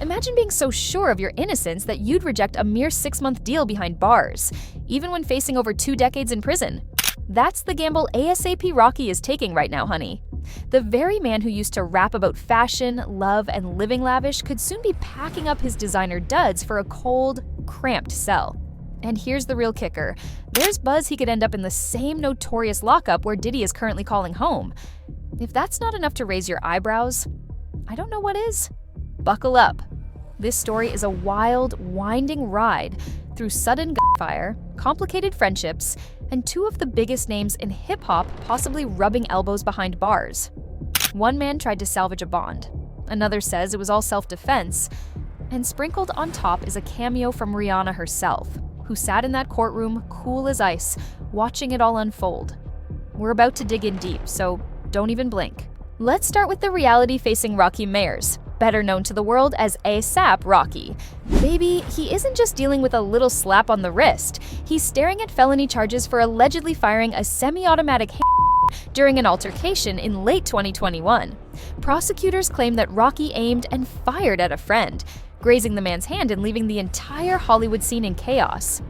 Imagine being so sure of your innocence that you'd reject a mere 6-month deal behind bars, even when facing over 2 decades in prison. That's the gamble ASAP Rocky is taking right now, honey. The very man who used to rap about fashion, love, and living lavish could soon be packing up his designer duds for a cold, cramped cell. And here's the real kicker. There's buzz he could end up in the same notorious lockup where Diddy is currently calling home. If that's not enough to raise your eyebrows, I don't know what is. Buckle up. This story is a wild, winding ride through sudden gunfire, complicated friendships, and 2 of the biggest names in hip-hop possibly rubbing elbows behind bars. One man tried to salvage a bond. Another says it was all self-defense. And sprinkled on top is a cameo from Rihanna herself, who sat in that courtroom cool as ice, watching it all unfold. We're about to dig in deep, so don't even blink. Let's start with the reality-facing Rocky Mayers, better known to the world as ASAP Rocky. Baby, he isn't just dealing with a little slap on the wrist. He's staring at felony charges for allegedly firing a semi-automatic during an altercation in late 2021. Prosecutors claim that Rocky aimed and fired at a friend, grazing the man's hand and leaving the entire Hollywood scene in chaos.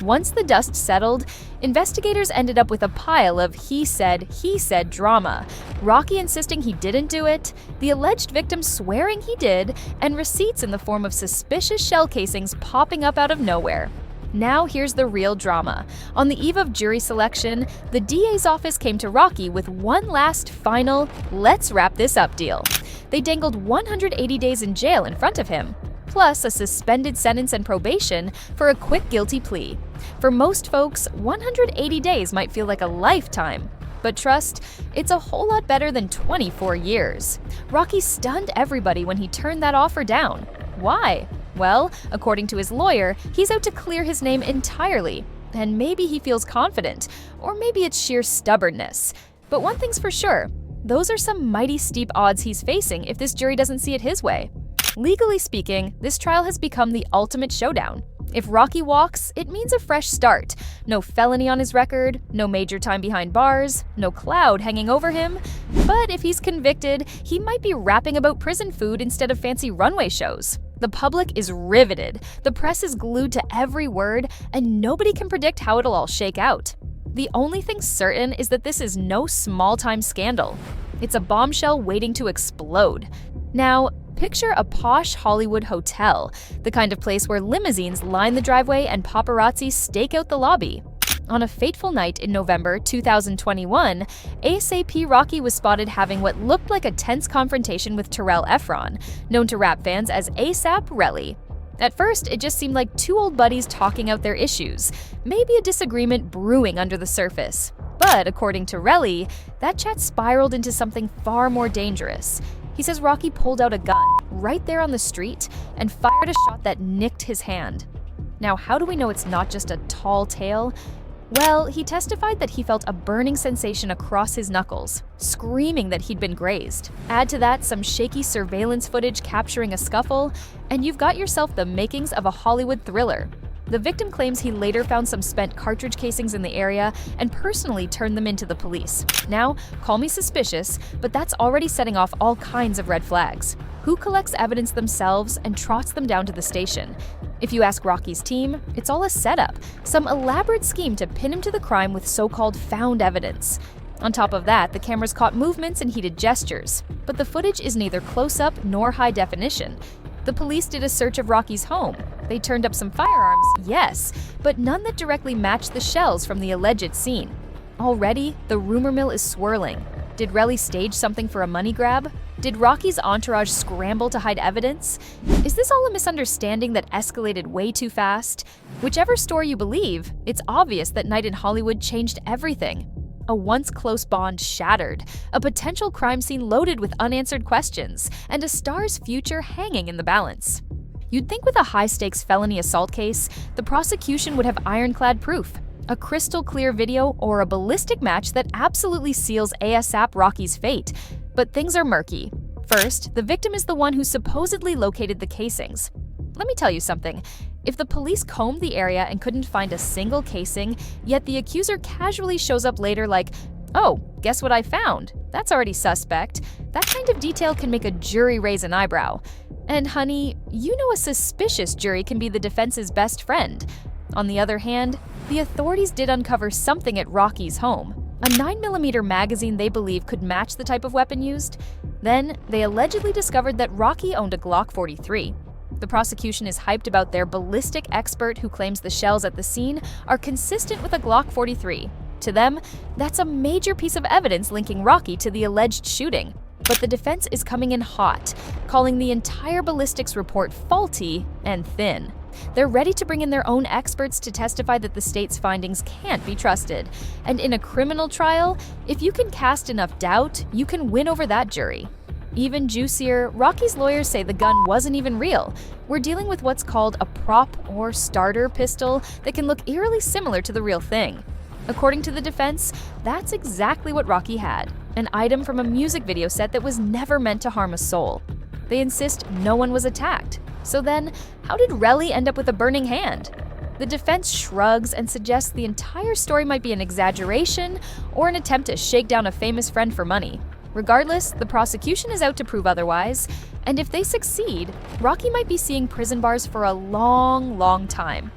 Once the dust settled, investigators ended up with a pile of he said drama. Rocky insisting he didn't do it, the alleged victim swearing he did, and receipts in the form of suspicious shell casings popping up out of nowhere. Now here's the real drama. On the eve of jury selection, the DA's office came to Rocky with one last final, let's wrap this up deal. They dangled 180 days in jail in front of him, plus a suspended sentence and probation for a quick guilty plea. For most folks, 180 days might feel like a lifetime. But trust, it's a whole lot better than 24 years. Rocky stunned everybody when he turned that offer down. Why? Well, according to his lawyer, he's out to clear his name entirely. And maybe he feels confident, or maybe it's sheer stubbornness. But one thing's for sure, those are some mighty steep odds he's facing if this jury doesn't see it his way. Legally speaking, this trial has become the ultimate showdown. If Rocky walks, it means a fresh start. No felony on his record, no major time behind bars, no cloud hanging over him. But if he's convicted, he might be rapping about prison food instead of fancy runway shows. The public is riveted, the press is glued to every word, and nobody can predict how it'll all shake out. The only thing certain is that this is no small-time scandal. It's a bombshell waiting to explode. Now, picture a posh Hollywood hotel, the kind of place where limousines line the driveway and paparazzi stake out the lobby. On a fateful night in November 2021, ASAP Rocky was spotted having what looked like a tense confrontation with Terrell Efron, known to rap fans as ASAP Relly. At first, it just seemed like 2 old buddies talking out their issues, maybe a disagreement brewing under the surface. But according to Relly, that chat spiraled into something far more dangerous. He says Rocky pulled out a gun right there on the street and fired a shot that nicked his hand. Now, how do we know it's not just a tall tale? Well, he testified that he felt a burning sensation across his knuckles, screaming that he'd been grazed. Add to that some shaky surveillance footage capturing a scuffle, and you've got yourself the makings of a Hollywood thriller. The victim claims he later found some spent cartridge casings in the area and personally turned them into the police. Now, call me suspicious, but that's already setting off all kinds of red flags. Who collects evidence themselves and trots them down to the station? If you ask Rocky's team, it's all a setup, some elaborate scheme to pin him to the crime with so-called found evidence. On top of that, the cameras caught movements and heated gestures, but the footage is neither close-up nor high definition. The police did a search of Rocky's home. They turned up some firearms, yes, but none that directly matched the shells from the alleged scene. Already, the rumor mill is swirling. Did Relly stage something for a money grab? Did Rocky's entourage scramble to hide evidence? Is this all a misunderstanding that escalated way too fast? Whichever story you believe, it's obvious that Night in Hollywood changed everything. A once close bond shattered, a potential crime scene loaded with unanswered questions, and a star's future hanging in the balance. You'd think with a high-stakes felony assault case, the prosecution would have ironclad proof, a crystal clear video, or a ballistic match that absolutely seals ASAP Rocky's fate. But things are murky. First, the victim is the one who supposedly located the casings. Let me tell you something. If the police combed the area and couldn't find a single casing, yet the accuser casually shows up later like, "Oh, guess what I found?" That's already suspect. That kind of detail can make a jury raise an eyebrow. And honey, you know a suspicious jury can be the defense's best friend. On the other hand, the authorities did uncover something at Rocky's home. A 9mm magazine they believe could match the type of weapon used. Then, they allegedly discovered that Rocky owned a Glock 43. The prosecution is hyped about their ballistic expert who claims the shells at the scene are consistent with a Glock 43. To them, that's a major piece of evidence linking Rocky to the alleged shooting. But the defense is coming in hot, calling the entire ballistics report faulty and thin. They're ready to bring in their own experts to testify that the state's findings can't be trusted. And in a criminal trial, if you can cast enough doubt, you can win over that jury. Even juicier, Rocky's lawyers say the gun wasn't even real. We're dealing with what's called a prop or starter pistol that can look eerily similar to the real thing. According to the defense, that's exactly what Rocky had, an item from a music video set that was never meant to harm a soul. They insist no one was attacked. So then, how did Relly end up with a burning hand? The defense shrugs and suggests the entire story might be an exaggeration or an attempt to shake down a famous friend for money. Regardless, the prosecution is out to prove otherwise, and if they succeed, Rocky might be seeing prison bars for a long, long time.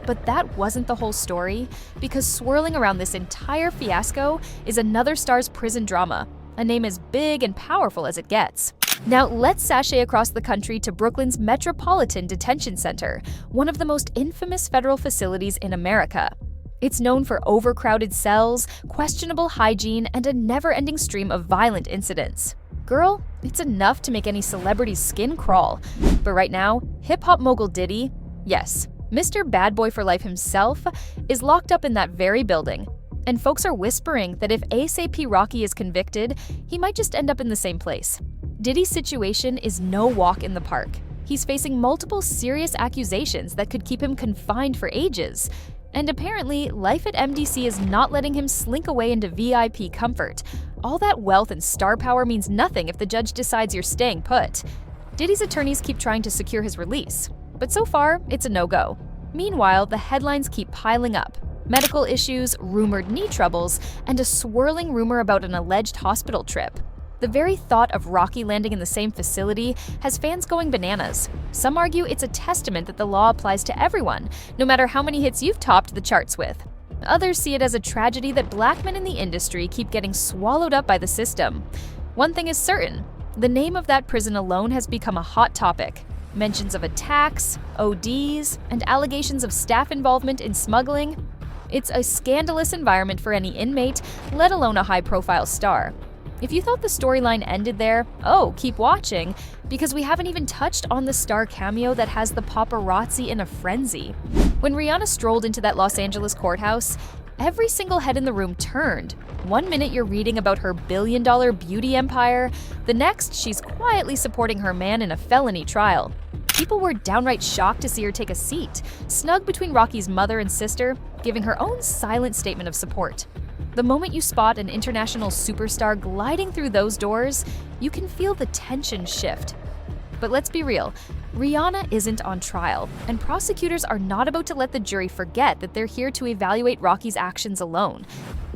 But that wasn't the whole story, because swirling around this entire fiasco is another star's prison drama, a name as big and powerful as it gets. Now let's sashay across the country to Brooklyn's Metropolitan Detention Center, one of the most infamous federal facilities in America. It's known for overcrowded cells, questionable hygiene, and a never-ending stream of violent incidents. Girl, it's enough to make any celebrity's skin crawl. But right now, hip-hop mogul Diddy, yes, Mr. Bad Boy for Life himself, is locked up in that very building. And folks are whispering that if ASAP Rocky is convicted, he might just end up in the same place. Diddy's situation is no walk in the park. He's facing multiple serious accusations that could keep him confined for ages. And apparently, life at MDC is not letting him slink away into VIP comfort. All that wealth and star power means nothing if the judge decides you're staying put. Diddy's attorneys keep trying to secure his release, but so far, it's a no-go. Meanwhile, the headlines keep piling up. Medical issues, rumored knee troubles, and a swirling rumor about an alleged hospital trip. The very thought of Rocky landing in the same facility has fans going bananas. Some argue it's a testament that the law applies to everyone, no matter how many hits you've topped the charts with. Others see it as a tragedy that black men in the industry keep getting swallowed up by the system. One thing is certain, the name of that prison alone has become a hot topic. Mentions of attacks, ODs, and allegations of staff involvement in smuggling. It's a scandalous environment for any inmate, let alone a high-profile star. If you thought the storyline ended there, oh, keep watching, because we haven't even touched on the star cameo that has the paparazzi in a frenzy. When Rihanna strolled into that Los Angeles courthouse, every single head in the room turned. One minute you're reading about her billion-dollar beauty empire, the next she's quietly supporting her man in a felony trial. People were downright shocked to see her take a seat, snug between Rocky's mother and sister, giving her own silent statement of support. The moment you spot an international superstar gliding through those doors, you can feel the tension shift. But let's be real, Rihanna isn't on trial, and prosecutors are not about to let the jury forget that they're here to evaluate Rocky's actions alone.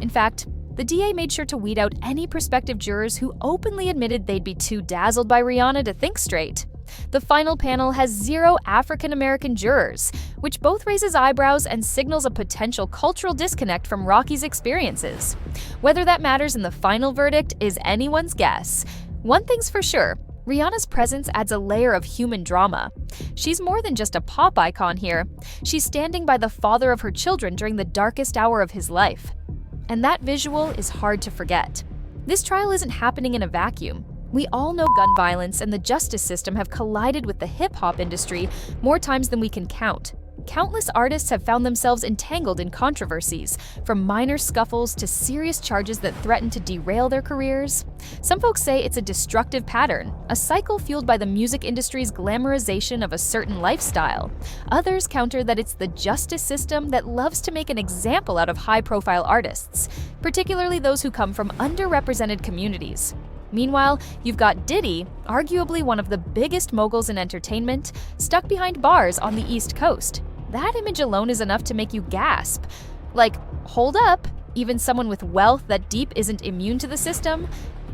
In fact, the DA made sure to weed out any prospective jurors who openly admitted they'd be too dazzled by Rihanna to think straight. The final panel has 0 African-American jurors, which both raises eyebrows and signals a potential cultural disconnect from Rocky's experiences. Whether that matters in the final verdict is anyone's guess. One thing's for sure, Rihanna's presence adds a layer of human drama. She's more than just a pop icon here. She's standing by the father of her children during the darkest hour of his life. And that visual is hard to forget. This trial isn't happening in a vacuum. We all know gun violence and the justice system have collided with the hip-hop industry more times than we can count. Countless artists have found themselves entangled in controversies, from minor scuffles to serious charges that threaten to derail their careers. Some folks say it's a destructive pattern, a cycle fueled by the music industry's glamorization of a certain lifestyle. Others counter that it's the justice system that loves to make an example out of high-profile artists, particularly those who come from underrepresented communities. Meanwhile, you've got Diddy, arguably one of the biggest moguls in entertainment, stuck behind bars on the East Coast. That image alone is enough to make you gasp. Like, hold up, even someone with wealth that deep isn't immune to the system?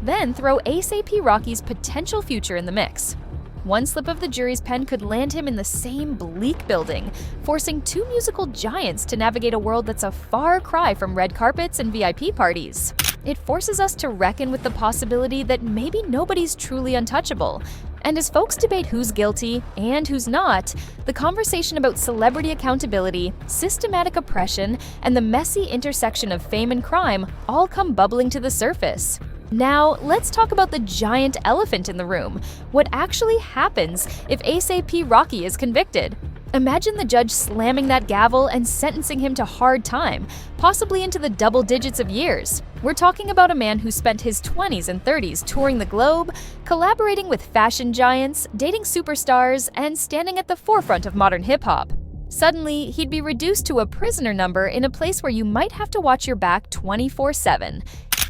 Then throw ASAP Rocky's potential future in the mix. One slip of the jury's pen could land him in the same bleak building, forcing two musical giants to navigate a world that's a far cry from red carpets and VIP parties. It forces us to reckon with the possibility that maybe nobody's truly untouchable. And as folks debate who's guilty and who's not, the conversation about celebrity accountability, systematic oppression, and the messy intersection of fame and crime all come bubbling to the surface. Now, let's talk about the giant elephant in the room. What actually happens if ASAP Rocky is convicted? Imagine the judge slamming that gavel and sentencing him to hard time, possibly into the double digits of years. We're talking about a man who spent his 20s and 30s touring the globe, collaborating with fashion giants, dating superstars, and standing at the forefront of modern hip-hop. Suddenly, he'd be reduced to a prisoner number in a place where you might have to watch your back 24/7.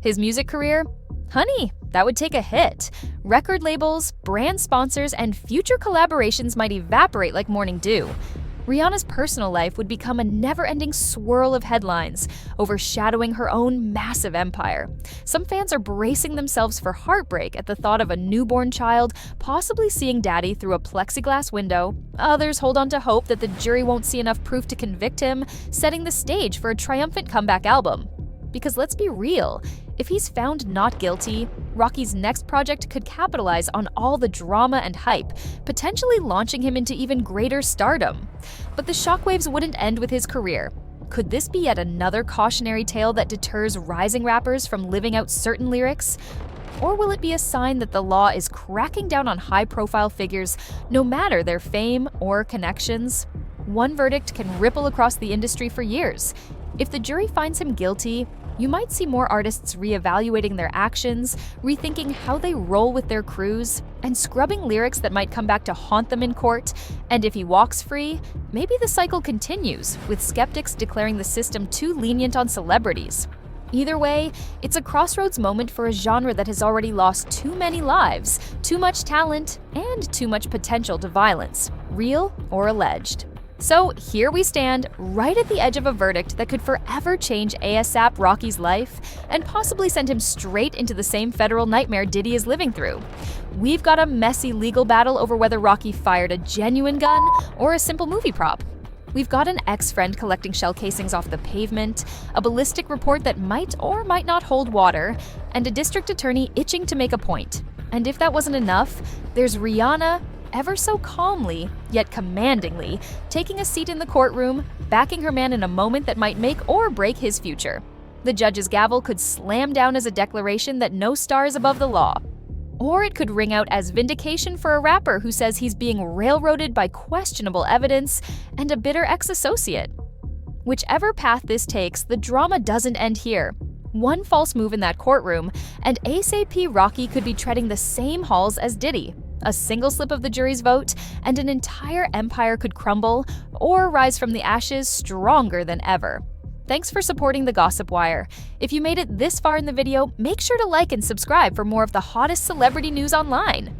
His music career? Honey, that would take a hit. Record labels, brand sponsors, and future collaborations might evaporate like morning dew. Rihanna's personal life would become a never-ending swirl of headlines, overshadowing her own massive empire. Some fans are bracing themselves for heartbreak at the thought of a newborn child possibly seeing daddy through a plexiglass window. Others hold on to hope that the jury won't see enough proof to convict him, setting the stage for a triumphant comeback album. Because let's be real, if he's found not guilty, Rocky's next project could capitalize on all the drama and hype, potentially launching him into even greater stardom. But the shockwaves wouldn't end with his career. Could this be yet another cautionary tale that deters rising rappers from living out certain lyrics? Or will it be a sign that the law is cracking down on high-profile figures, no matter their fame or connections? One verdict can ripple across the industry for years. If the jury finds him guilty, you might see more artists reevaluating their actions, rethinking how they roll with their crews, and scrubbing lyrics that might come back to haunt them in court. And if he walks free, maybe the cycle continues, with skeptics declaring the system too lenient on celebrities. Either way, it's a crossroads moment for a genre that has already lost too many lives, too much talent, and too much potential to violence, real or alleged. So here we stand, right at the edge of a verdict that could forever change ASAP Rocky's life and possibly send him straight into the same federal nightmare Diddy is living through. We've got a messy legal battle over whether Rocky fired a genuine gun or a simple movie prop. We've got an ex-friend collecting shell casings off the pavement, a ballistic report that might or might not hold water, and a district attorney itching to make a point. And if that wasn't enough, there's Rihanna, ever so calmly, yet commandingly, taking a seat in the courtroom, backing her man in a moment that might make or break his future. The judge's gavel could slam down as a declaration that no star is above the law. Or it could ring out as vindication for a rapper who says he's being railroaded by questionable evidence and a bitter ex-associate. Whichever path this takes, the drama doesn't end here. One false move in that courtroom, and ASAP Rocky could be treading the same halls as Diddy. A single slip of the jury's vote, and an entire empire could crumble or rise from the ashes stronger than ever. Thanks for supporting the Gossip Wire. If you made it this far in the video, make sure to like and subscribe for more of the hottest celebrity news online.